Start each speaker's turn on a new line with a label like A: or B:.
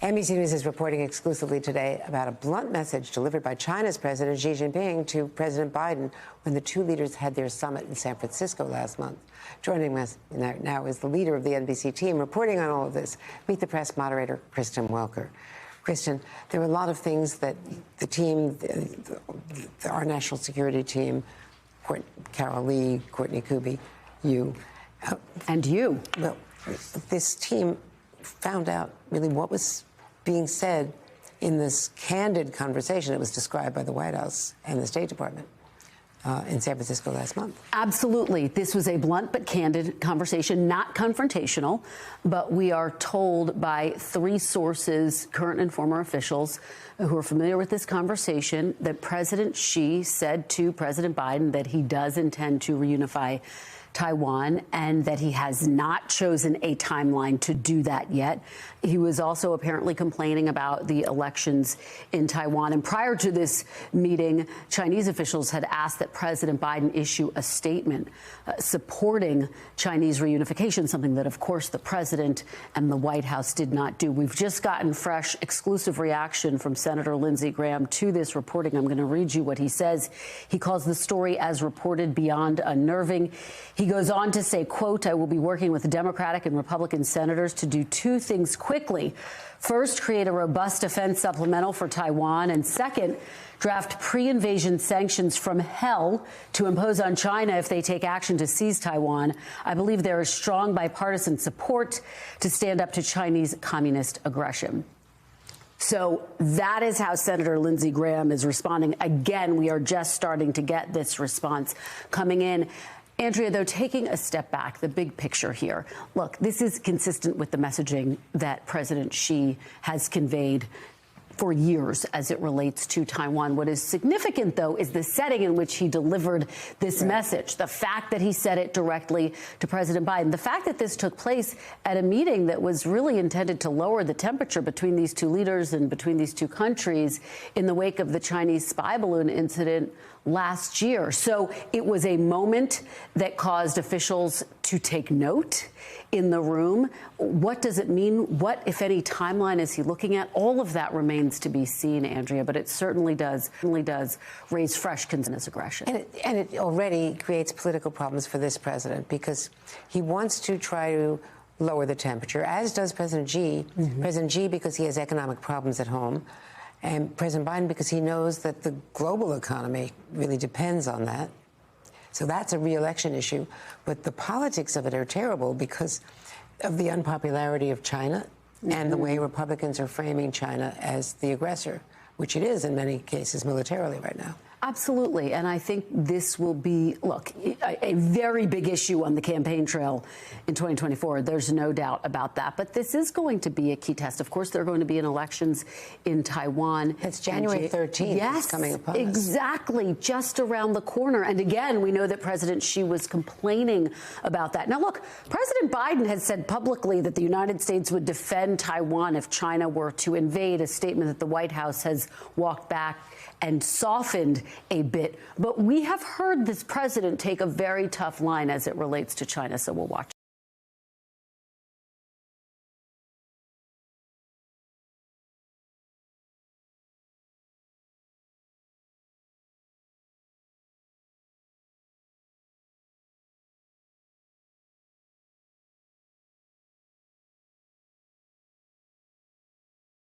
A: NBC News is reporting exclusively today about a blunt message delivered by China's President Xi Jinping to President Biden when the two leaders had their summit in San Francisco last month. Joining us now is the leader of the NBC team reporting on all of this. Meet the press moderator, Kristen Welker. Kristen, there were a lot of things that the team, our national security team, Carol Lee, Courtney Kube, you.
B: And you.
A: Well, this team found out really what was being said in this candid conversation that was described by the White House and the State Department in San Francisco last month.
B: Absolutely. This was a blunt but candid conversation, not confrontational, but we are told by three sources, current and former officials who are familiar with this conversation, that President Xi said to President Biden that he does intend to reunify Taiwan and that he has not chosen a timeline to do that yet. He was also apparently complaining about the elections in Taiwan. And prior to this meeting, Chinese officials had asked that President Biden issue a statement supporting Chinese reunification, something that, of course, the president and the White House did not do. We've just gotten fresh, exclusive reaction from Senator Lindsey Graham to this reporting. I'm going to read you what he says. He calls the story, as reported, beyond unnerving. He goes on to say, quote, "I will be working with Democratic and Republican senators to do two things quickly. First, create a robust defense supplemental for Taiwan. And second, draft pre-invasion sanctions from hell to impose on China if they take action to seize Taiwan. I believe there is strong bipartisan support to stand up to Chinese communist aggression." So that is how Senator Lindsey Graham is responding. Again, we are just starting to get this response coming in. Andrea, though, taking a step back, the big picture here, look, this is consistent with the messaging that President Xi has conveyed for years as it relates to Taiwan. What is significant, though, is the setting in which he delivered this message, the fact that he said it directly to President Biden, the fact that this took place at a meeting that was really intended to lower the temperature between these two leaders and between these two countries in the wake of the Chinese spy balloon incident last year. So it was a moment that caused officials to take note in the room. What does it mean? What, if any, timeline is he looking at? All of that remains to be seen, Andrea, but it certainly does raise fresh concerns and aggression.
A: And it already creates political problems for this president because he wants to try to lower the temperature, as does President Xi. President Xi because he has economic problems at home, and President Biden because he knows that the global economy really depends on that. So that's a re-election issue. But the politics of it are terrible because of the unpopularity of China and the way Republicans are framing China as the aggressor, which it is in many cases militarily right now.
B: Absolutely. And I think this will be, look, a very big issue on the campaign trail in 2024. There's no doubt about that. But this is going to be a key test. Of course, there are going to be elections in Taiwan.
A: It's January 13th.
B: Yes,
A: it's coming upon us.
B: Exactly. Just around the corner. And again, we know that President Xi was complaining about that. Now, look, President Biden has said publicly that the United States would defend Taiwan if China were to invade, a statement that the White House has walked back and softened a bit. But we have heard this president take a very tough line as it relates to China, so we'll watch.